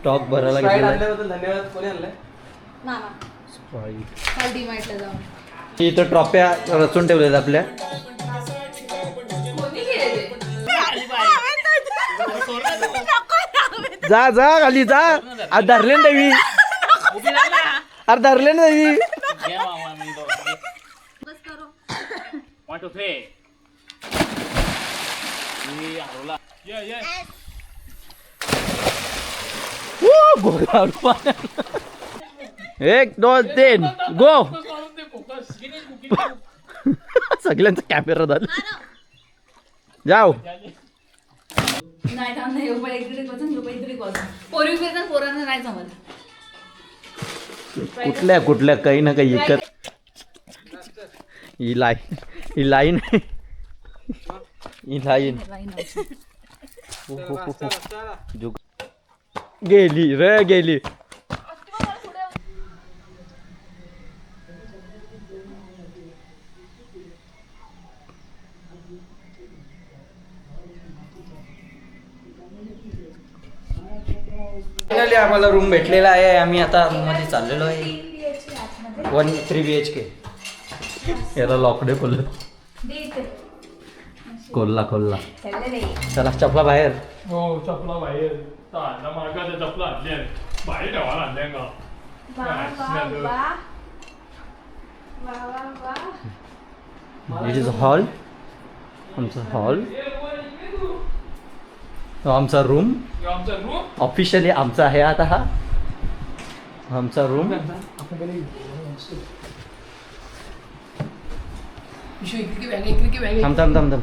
Stock भरायला घेतलेला धन्यवाद. कोणी आणलंय? स्प्राईट. इथं ट्रॉफ्या रचून ठेवल्यात आपल्या. जा जा खाली जा. अरे धरले ना देवी. अरे धरले ना देवी. एक दोन तीन गो. सगळ्यांचा कॅमेरा झाला. जाऊ. कुठल्या काही ना काही इकत. ही लाईन गेली रे गेली. फायनली आम्हाला रूम भेटलेला आहे. आम्ही आता रूम मध्ये चाललेलो आहे. 3 BHK. याला लॉकडे खोलला चला चपला बाहेर. हो चपला बाहेर. मागाच्या चपला आणल्या बाहेर ठेवायला आणल्या का. It is hall. आमचा हॉल. आमचा रूम ऑफिशियली आमचा आहे आता. हा आमचा रूम. थांब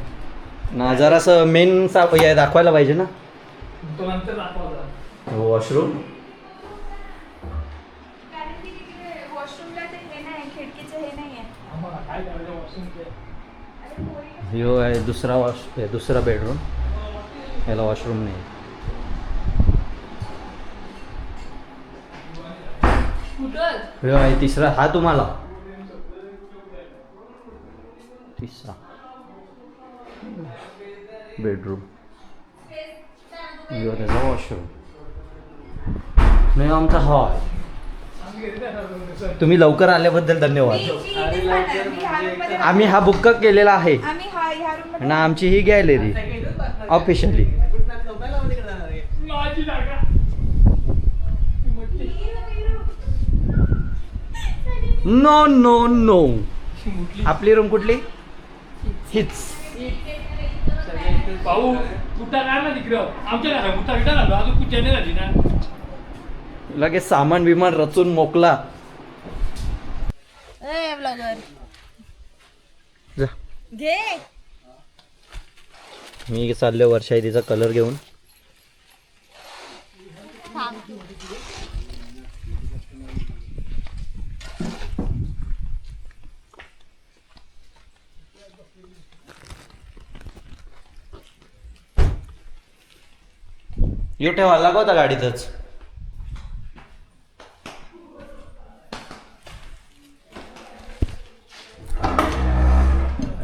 ना जरासं मेन दाखवायला पाहिजे ना. वॉशरूम. ह्यो आहे दुसरा बेडरूम. याला वॉशरूम नाही. ह्यो आहे तिसरा. हा तुम्हाला तिसरा बेडरूम. ह्यो त्याचा वॉशरूम. नाही आमचा हॉल. तुम्ही लवकर आल्याबद्दल धन्यवाद. आम्ही हा बुक केलेला आहे आणि आमची ही gallery officially. No no no. आपली रूम कुठली? हीच. भाऊ कुठं काय ना तिकडं आमच्या घरा कुठं रिटर्न आलो. अजून कुठे नाही झाली ना. लगेच सामान बिमान रचून मोकला. घे. मी चाललो वर्षा तिचा कलर घेऊन. यो ठेवायला का होता गाडीतच.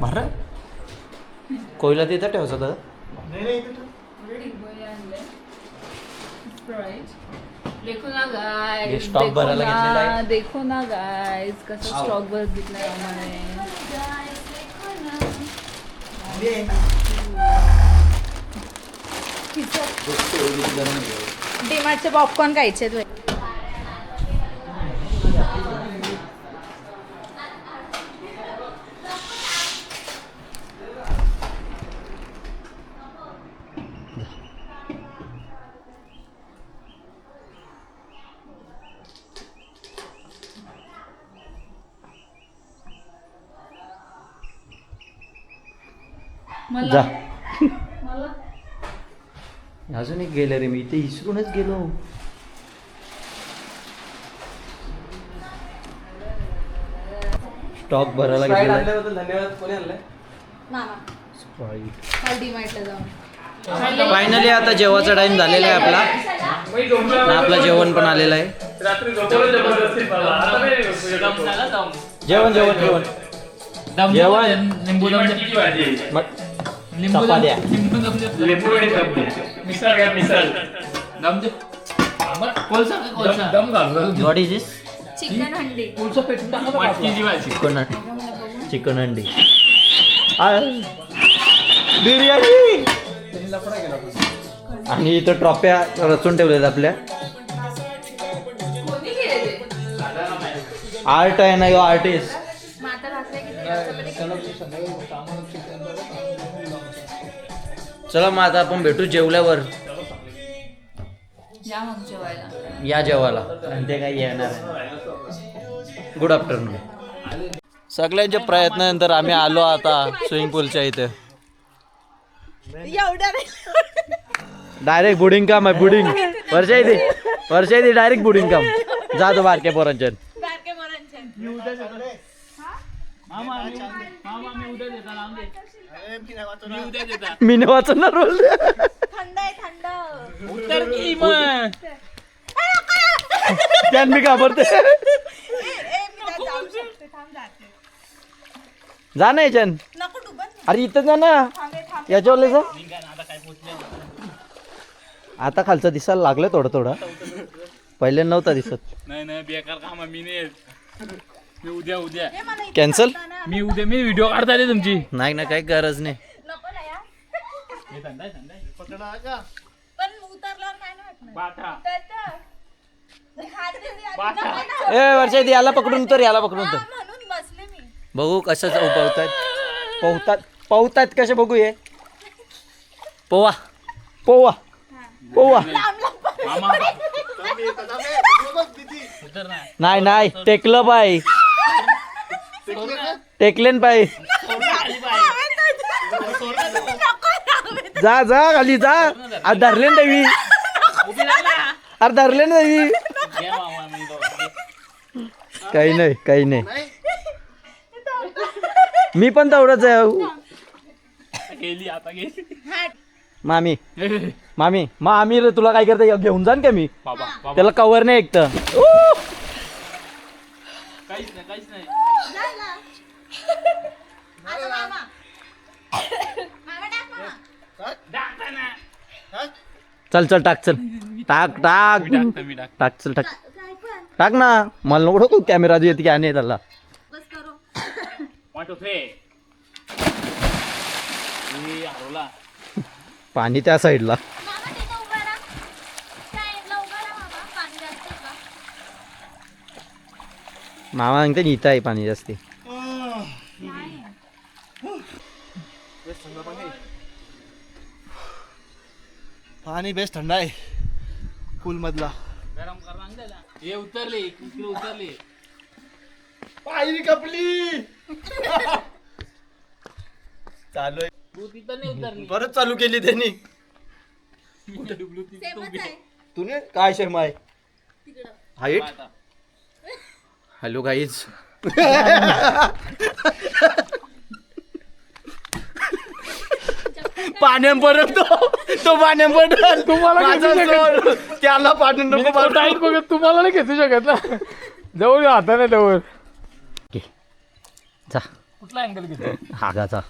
मार कोयला तिथं ठेवायचं होतं. स्टॉक भरायला घेतलेला आहे. देखो ना गाइस कसं स्टॉक भरत घेतलाय आम्हाला. डीमार्टचे पॉपकॉर्न खायचे. जा. अजून एक गेले रे. मी इथे इसरूनच गेलो. स्टॉक भरायला घेतलेला. धन्यवाद. कोणी आणलंय? फायनली आता जेवायचा टाइम झालेला आहे आपला. आपलं जेवण पण आलेलं आहे. जेवण जेवण जेवण जेवण. लिंबू चपात्या. मिसळ घ्या मिसळ. दम घालतो व्हॉट इज दिस? चिकन हंडी. मटकीची भाजी. चिकन अंडी. बिर्याणी. आणि इथं ट्रॉफ्या रचून ठेवल्यात आपल्या. आर्ट आहे ना, यो आर्टिस्ट. मग आता रात्री चला मग आता आपण भेटू जेवल्यावर. या मग जेवायला. या जेवायला. आणि ते काही येणार आहे. Good afternoon. सगळ्यांच्या प्रयत्नानंतर आम्ही आलो आता स्विमिंग पूलच्या इथे. डायरेक्ट बुडिंग काम आहे. बुडिंग वर्षा इथे डायरेक्ट बुडिंग काम. जातो बारक्या पोरांच्या. मी नाही वाचणार रोल. त्यान मी घाबरते. जा ना याच्यान. अरे इथं जा ना. याच्यावरले जा. आता खालचं दिसायला लागलं थोडं थोडं. पहिले नव्हता दिसत. नाही बेकार काम आहे. मी नाही. मी उद्या कॅन्सल. मी व्हिडिओ काढता येते तुमची. नाही ना, काही गरज नाही. ए वर्षा याला पकडून तर बघू कसं पोहतात कसे बघू. ये पोवा नाही टेकलं पाय. टेकलेन पाय. जा खाली जा. अरे धरले ना देवी. अरे धरले ना देवी. काही नाही. मी पण तेवढंच आहे. मामी रे तुला काय करते. घेऊन जाण का मी. त्याला कवर नाही एक तर. काहीच नाही. चल टाक. टाक ना. मला नको कॅमेरा येते की आणि त्याला. पाणी त्या साईडला. मामा सांगते इथं आहे पाणी जास्ती. पाणी बेस्ट थंड आहे पूल मधला. गरम कर. हे उतरले. पायरी कपली. चालू आहे. तू तिथं नाही उतरली. परत चालू केली त्यांनी. तुने काय शर्मा आहे. हाईट. Hello guys. पाण्यात परत तो पाण्यात पडत. तुम्हाला त्याला पाणी नको. बघत तुम्हाला नाही घेतू शकत ना. जवळ हाताने जवळ. जा. कुठला अँगल घेतो. हागाचा.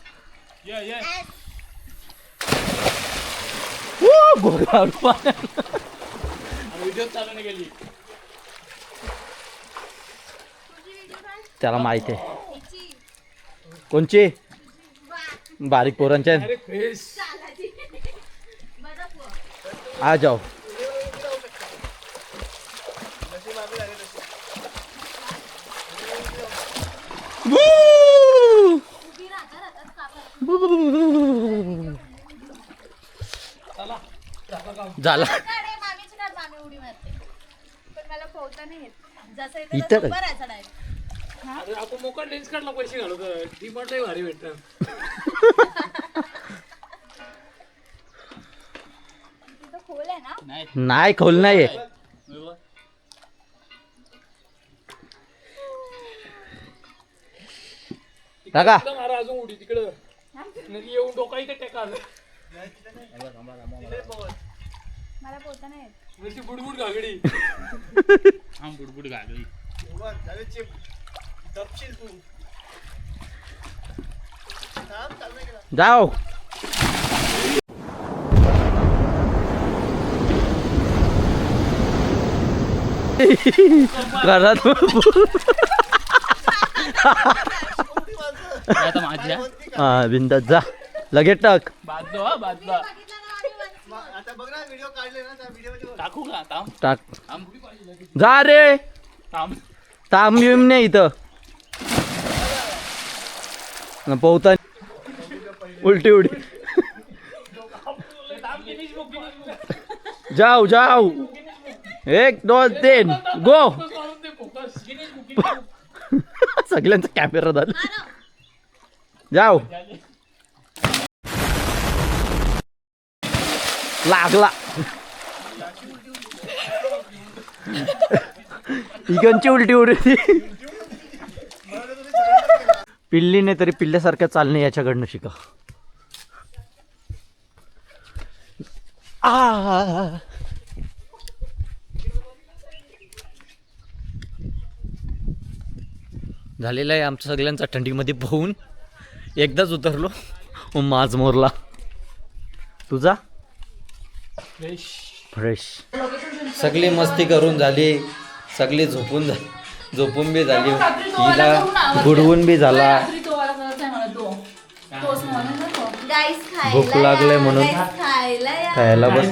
व्हिडिओ चालू नाही गेली. त्याला माहिती आहे. कोणची बारीक पोरांच्या. आ जाओ. झाला. इथं आपण मोकळ लेन्स काढला पैसे घालतो. डीमार्टला भारी भेटतात. नाही खोल नाही. टाका. अजून उडी तिकडं येऊन डोका इथे टेका. बुडबुड घागडी. बुडबुड घागडी. जाओ. घरात माझ्या हा बिंदास जा लगेच टाक. बाजू आता बघ ना व्हिडिओ काढले ना त्या व्हिडिओ टाकू का थांब टाक जा रे. थांब ताम बिम नाही इथं पोहता उलटी उडी. जाऊ जाऊ 1 2 3 गो. सगळ्यांचा कॅमेरा झाला. जाऊ लागला इकडची उलटी उडी. पिल्लीने तरी पिल्ल्यासारखं चालणे याच्याकडनं शिका. झालेलं आहे आमचं सगळ्यांचा थंडीमध्ये पोहून. एकदाच उतरलो माझ मोरला. तुझा फ्रेश. सगळी मस्ती करून झाली, सगळी झोपून बी झाली, हिला बुडवून बी झाला. भूक लागले म्हणून खायला बस.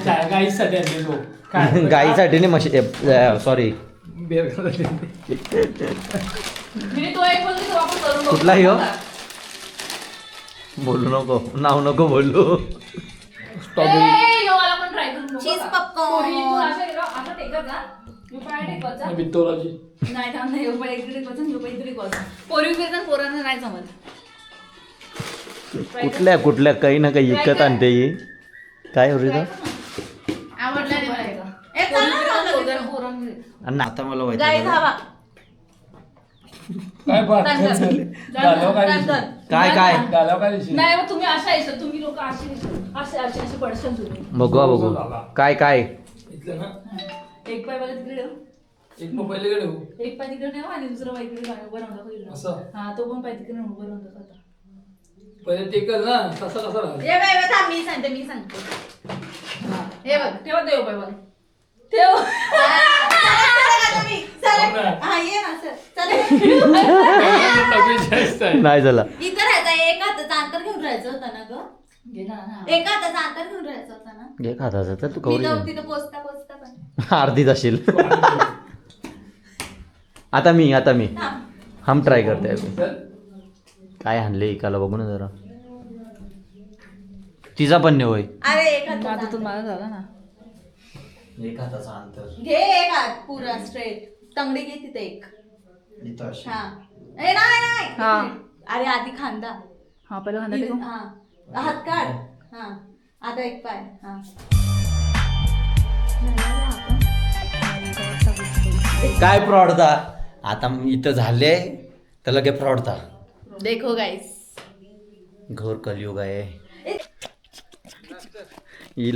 गाईसाठी नाही म्हशी सॉरी कुठलाही हो बोलू नको नाव नको बोलू. कुठल्या कुठल्या काही ना काही विकत आणते ही. काय हो रे आता मला काय काय नाही मग तुम्ही अशा येशाल, तुम्ही लोक असे पडशाल तुम्ही. बघू काय काय. एक पाय बघा तिकडे एक मोबाईल कडे हो. एक पाय तिकडे ठेवा आणि दुसरा पाय तिकडे उभं राहून असं हा तो पण पाय तिकडे उभं राहून आता. पहिले ते कर ना तसा राहा. हे बाय थांब मी सांगते. हे बघ ठेवा देव पाय बघ ठेव. नाही झाला. इथं राहायचं एक हाताचं अंतर घेऊन राहायचं होतं ना ग. एक हाताचं अंतर घेऊन राहायचं होतं ना. घे खाताचं तर तू मी कवरी जाऊ तिथं पोचता पण अर्धीच असेल. आता मी हम ट्राय करते. काय आणले एकाला बघू ना जरा. तिचा पण नाही होय. अरे एक आता हाताचं तो माझा झाला ना. एक हाताचा अंतर घे एक हात पुरा स्ट्रेट. तंगडी घे तिथे एक. हा ए नाही हा. अरे आधी खांदा. हा पहिला खांदा टेकू. हा हात काढ. हा आता एक पाय. हा काय प्रॉडता आता इथं झाले तर लगे प्रॉडता. देखो गाइस घोर कलियुग आहे. ही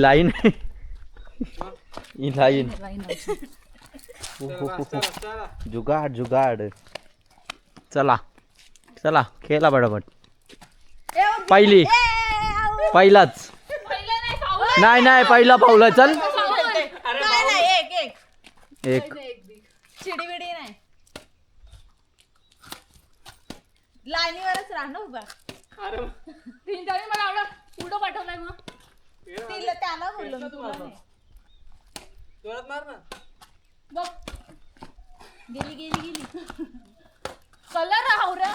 लाईन जुगाड चला खेळा बडाबट. पहिलाच नाही पहिला पावला. चल एक चिडीबिडी नाही. लाईनीवरच राह ना उभा. मला आवडलं पुढं पाठवलाय मग तिला त्याला बोललो मी तुला नाही. बघ गेली कलर हावरा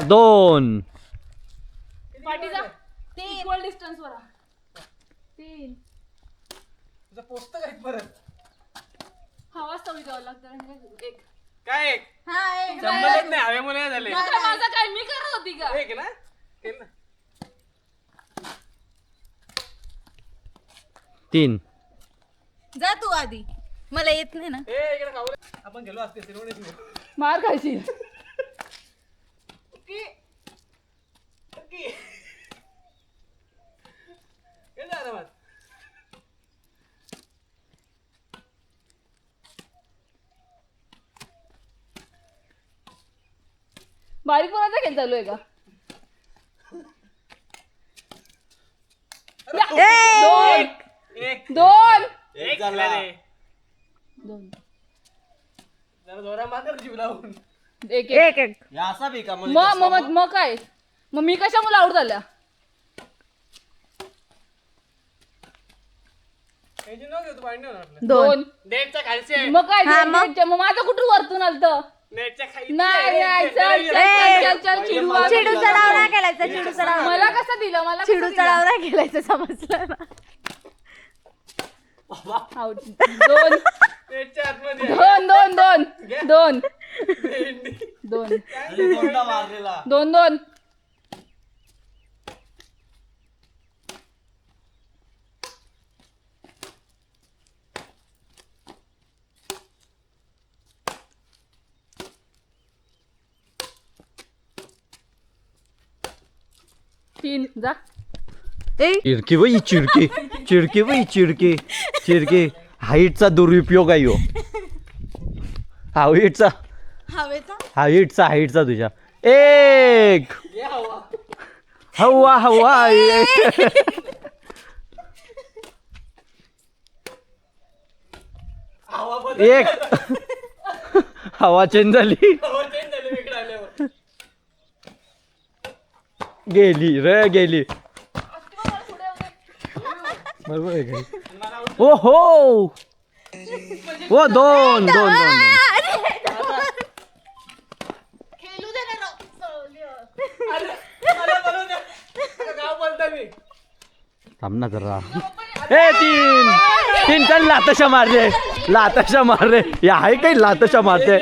2 पाठीचा 3 इक्वल डिस्टन्स वर 3 तुझं पोस्ट काय परत हवा सवय द्यावं लागतं. एक काय एक हा एक जमलंच नाही हवेमुळे झाले. माझा काय मी करत होती का. एक ना केलं ना. 3 जा तू आधी. मला येत नाही ना. ए इकडे खाऊ रे. आपण गेलो असते सिरवणीत. मार खायची. बारीक कोणाचा खेळ चालू आहे का. दोन एक दोन एक झाला रे. दोन एक एक एक या असा बी का मग काय मग मी कशा मुला आउट झाल्या दोन मग काय हा, मग? मग माझं कुठं वरतून आलत नाही चल चिडूचा डाव नाही केलायचा चिडूचा डाव मला कसं दिलं मला कसं चिडूचा दिलं? डाव नाही केलायचा समजलं ना Out. दोन दोन दोन दोन दोन दोन मारलेला दोन दोन तीन जा चिरकी बाई चिरकी चिरकी बाई चिरकी चिरकी हाईटचा दुरुपयोग आहे ह्यो. हाईटचा हाईटचा तुझ्या एक हवा हवा एक हवा चेंज झाली गेली रे गेली बरोबर आहे का? ओ हो ओ दोन दोन दोन थांब ना जरा ए तीन तीन चल लातशा मारले लातशा मारले हे आहे काही लातशा मारते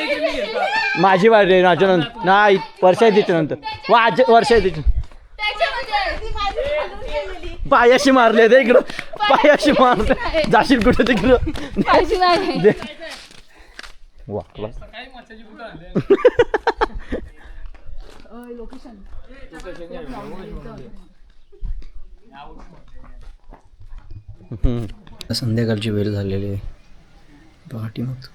माझी वाट रे नाच्यानंतर नाही वर्ष आहे त्याच्यानंतर वर्ष आहे त्याच्या पायाशी मारले ते इकडं पायाशी मारले जाशील कुठे तिकडं पाहिजे नाही दे. वा वा. संध्याकाळची वेळ झालेली आहे पहाटी मग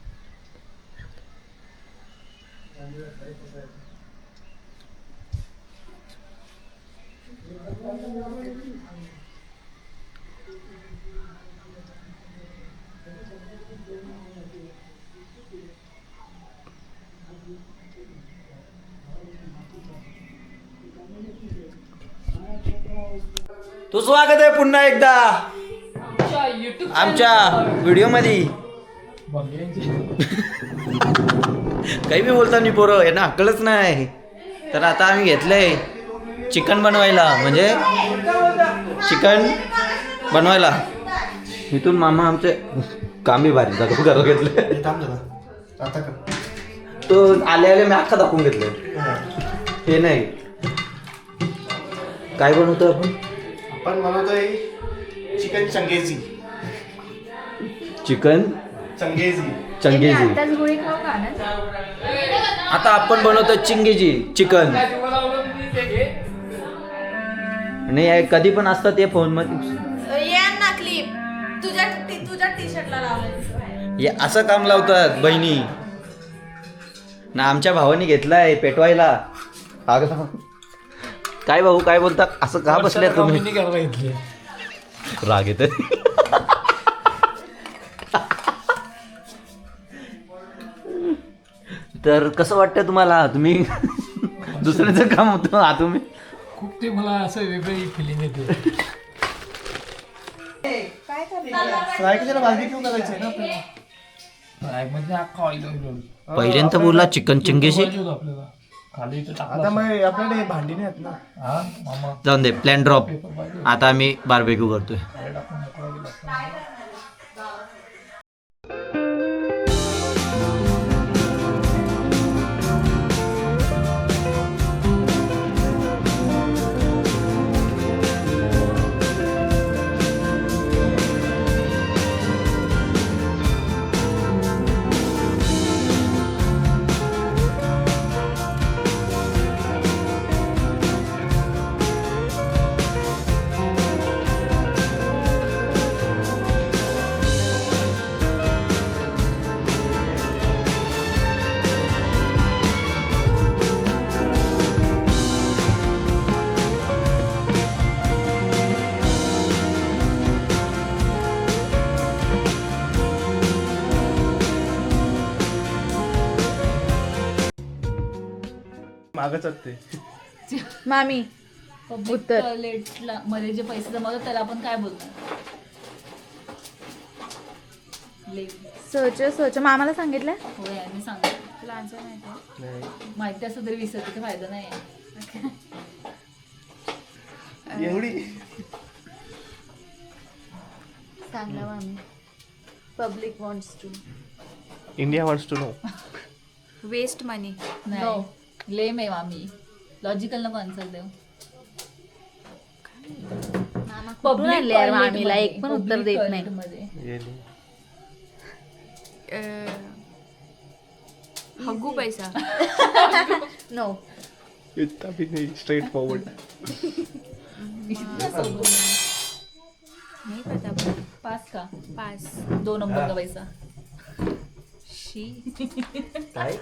तू स्वागत आहे पुन्हा एकदा आमच्या व्हिडिओ मध्ये काही बी बोलता मी पोरं यांना अक्कलच नाही तर आता आम्ही घेतलंय चिकन बनवायला म्हणजे चिकन बनवायला इथून मामा आमचे कामी भारी दाखवून करायला घेतले तो आले आले मी अख्खा दाखवून घेतलं हे नाही काय बनवतो आपण बनवतोय चिकन चंगेजी चिकन चंगेजी चंगेजी आता आपण बनवतो चिंगेजी चिकन नाही कधी पण असतात ते फोन मध्ये ये ना क्लिप तुझ्या टी शर्टला लावलंय असं काम लावतात बहिणी ना आमच्या भावाने घेतलाय पेटवायला काय भाऊ काय बोलता असं का बसल्या तुम्ही राग येते तर कसं वाटतं तुम्हाला तुम्ही दुसऱ्याचं काम होतं हा तुम्ही खूप ते मला असं वेगळी फिलिंग येते फ्राय कशाला बार्बेक्यू करायचं आहे ना आपल्याला फ्रायमध्ये अख्खा ऑइल पहिल्यांदा बोलला चिकन चिंगेशी आपल्याला खाली इथं टाकलं आता मग आपल्याकडे भांडी नाही आहेत ना हा मामा जाऊन दे प्लॅन ड्रॉप आता आम्ही बार्बेक्यू करतोय खाली टाकून मोकळा गेला. मागच असते. मामी पब्लिक उत्तर. टॉयलेटला मध्ये जे पैसे जमवतात त्याला आपण काय बोलतो? सोच मामाला सांगितलं होय मी सांगते तुला आन्सर माहिती नाही. माहिती असं तरी विसरते फायदा नाही. एवढी सांगला मामी. Public wants to India wants to know. Waste money. नाही लेम आहे मामी. लॉजिकल नको आन्सर देऊ. कुठून आणले यार मामीला एक पण उत्तर देत नाही. हगू पैसा. नो. इतना भी नहीं, स्ट्रेट फॉरवर्ड. नहीं पता. पास का पास. 2 नंबर का पैसा. शी. काय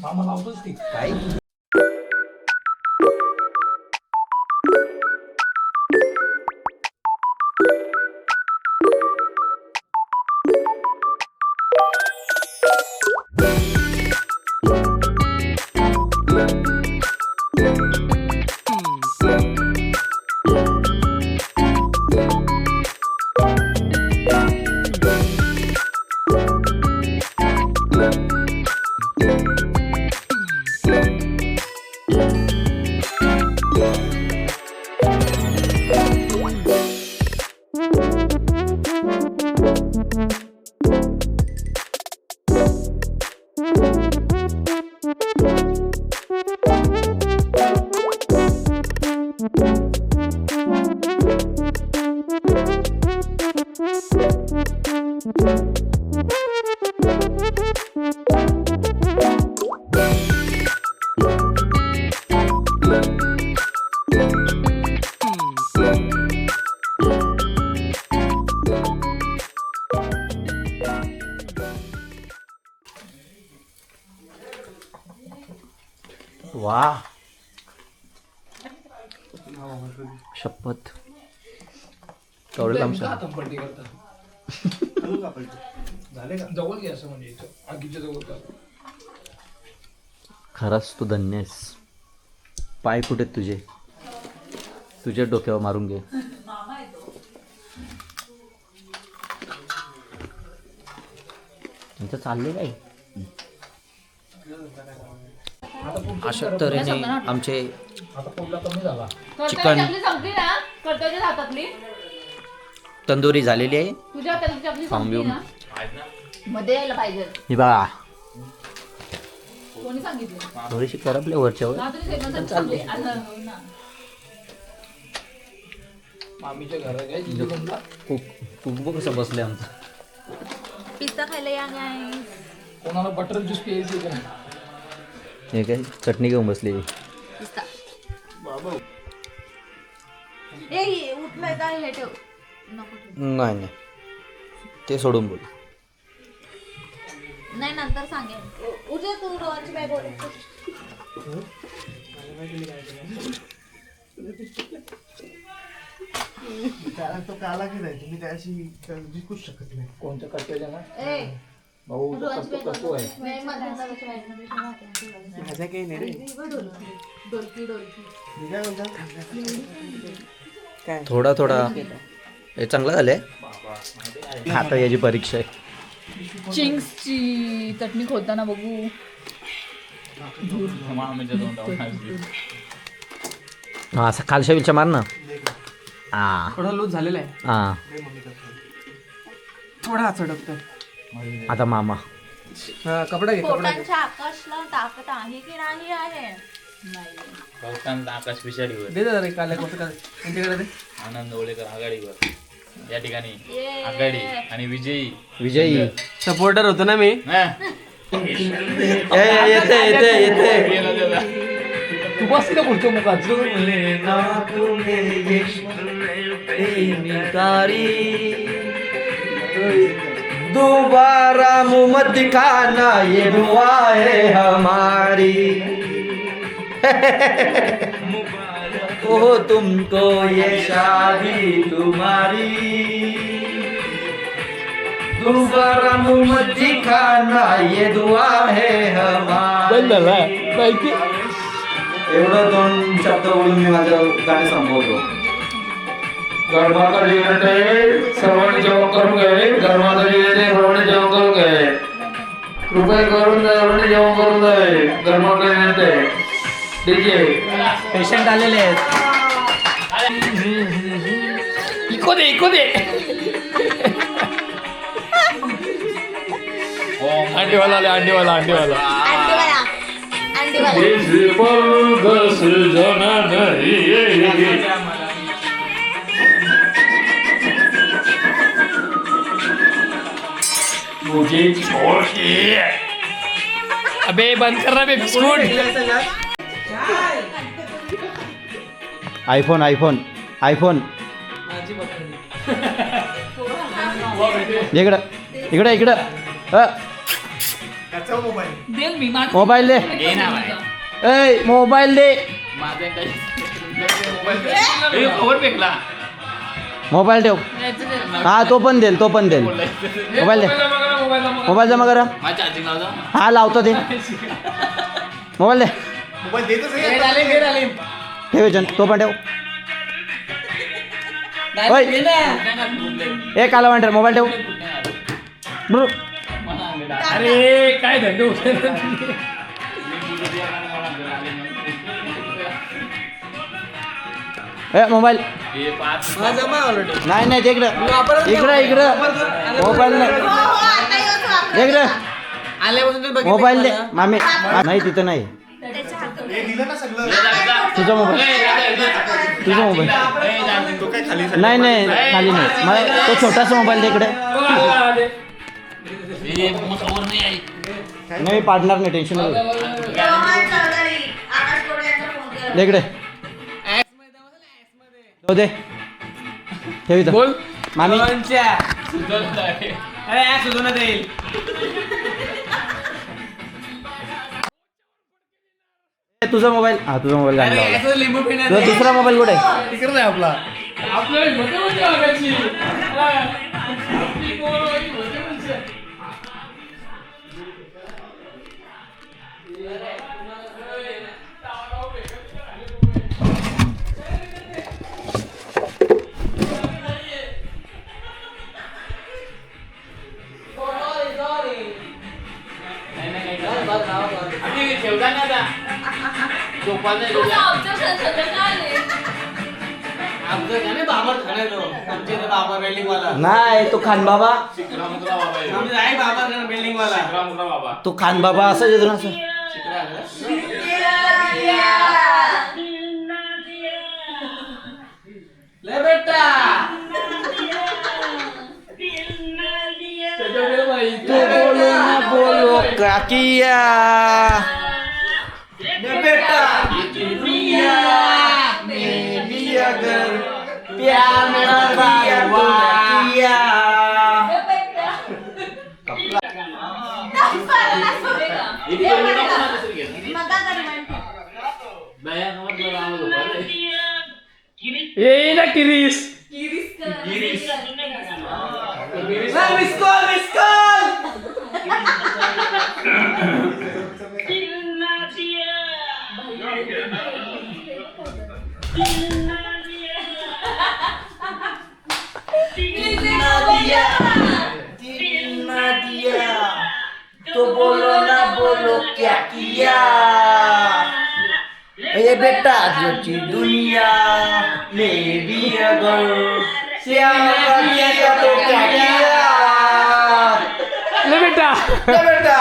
मामा लावतोच ती. काय वा शपथ केवढं लांब सांग. पलटी करता जवळ घ्या असं म्हणजे इथं आगीच्या जवळ का. खरंच तू धन्य आहेस. पाय कुठे आहेत तुझे? तुझ्या डोक्यावर मारून घे. त्यांचं चालले काय अशा तऱ्हेने आमचे आता पुढला कमी झाला. चिकन संपली ना कर्तव्याच्या हातातली तंदुरी झालेली आहे. तुझ्या हातातली चपली खाऊन संपली घेऊन. ना मध्ये यायला पाहिजे. ही बघा कोणी सांगितलं? थोडीशी करपले वरच्यावर. हा, तरी सेकंदात संपली. आलं, हो ना. मामीच्या घरात काय तिथे कोणता कुक कसं बसले आमचं. पिस्ता खायला या गाईस. कोणाला बटर ज्यूस प्यायची का. हे काय चटणी घेऊन बसली. पिस्ता. बाबा ए उठलाय काय हे ठेव. नको ठेव. नाही नाही ते सोडून बोल. नाही नंतर सांगेन. उद्या तू रोहनची बाय बोल. तो काला की नाही, तुम्ही त्याशी जिंकूच शकत नाही. कोणत्या कट्ट्याच्या ना ए भाऊ तो कसतो आहे. नाही मधाचा मध्ये ठेवा. माझ्या काही नाही रे. डोलकी डोलकी. मी काय म्हणतो काय थोडा थोडा हे चांगलं झालंय. आता याची परीक्षा आहे. चिंग्सची चटणी खोलताना बघू. हा असं खालच्या विलच्या मार ना. हा थोडा लूज झालेला आहे. हा थोडा चढकतो. आता मामा हा कपडा घे कपडा घे. पोटांच्या आकाशला ताकद आहे की नाही आहे. आकाश पिछाडीवर दे जरा रे काल्या कोणतं काय त्यांच्याकडे दे. आनंद ओळेकर आघाडीवर या ठिकाणी आघाडी आणि विजयी विजयी सपोर्टर होतो ना मी. हा. येते येते येते. तू बस का पुढच्या मुखात. दोबारा मुँह मत दिखाना ये दुआ है हमारी. ओ तुमको ये शादी तुम्हारी. दोबारा मुँह मत दिखाना ये दुआ है हमारी. बंद झाला माहिती. एवढं 2 शब्द बोलून मी माझं गाणं संपवतो. गरमागरी येते सर्वांनी जेवण करून घे. गरमागरी येते सर्वांनी जेवण करून घे. कृपया करून सर्वांनी जेवण करून घे. गरमागरी येते. डीजे पेशंट आलेले आहेत. इको दे अंडीवाला आले अंडीवाला इस बरगस जना नहीं मुझे छोड़ के अबे बंद कर रहा है बिस्कुट आयफोन इकडं देईल मी माझं मोबाईल दे. घे ना बाई. ए मोबाईल दे. माझं काही ए, खबर फेकला मोबाईल ठेव. हा तो पण देईल मोबाईल दे. मोबाईल जमा करा. माझ्या चार्जिंग लावतो. हा लावतो ते. मोबाईल दे. मोबाईल देतच आहे. ठेव याच्यात. तो पण ठेव. ओय. ए कालवांडर मोबाईल ठेव. ब्रू. अरे काय धंदे होते ए मोबाईल हे 5 नाही ते इकडं मोबाईल नाही. इकडं मोबाईल दे. मामी नाही तिथं नाही. हे दिलं ना सगळं. तुझा मोबाईल नाही खाली नाही. मला तो छोटासा मोबाईल दे इकडे. मग खबर नाही आई. नाही पाडणार नाही टेन्शन नाही. दे इकडे. तो दे ठेव इथं. बोल मामी सुधून देईल. तुझा मोबाईल तुझा मोबाईल गाणं लावला. लिंबू पिण्या तुझा दुसरा मोबाईल कुठे आहे? तिकडे आहे आपला. आपल्याला मध्यमती लागायची आपली पोरं होती मध्यमती. ठेवला ना आता झोपायला नाही तुझं दिलं. objection सगळं काय आहे? नाही तो खान बाबा. शिक्रामुद्रा बाबा आहे. बिल्डिंग वाला. शिक्रामुद्रा बाबा तो खान बाबा असं येतो ना असं. ले बेटा. त्याच्यामुळे बाई तू बोलो ना बोलो क्या किया बेटा. दुनिया में भी अगर प्यार न किया तो न किया. ये ना किरीस तो बोलो ना बोलो क्या किया. ये बेटा जो दुनिया में भी अगर प्यार न किया तो क्या किया. ले बेटा बेटा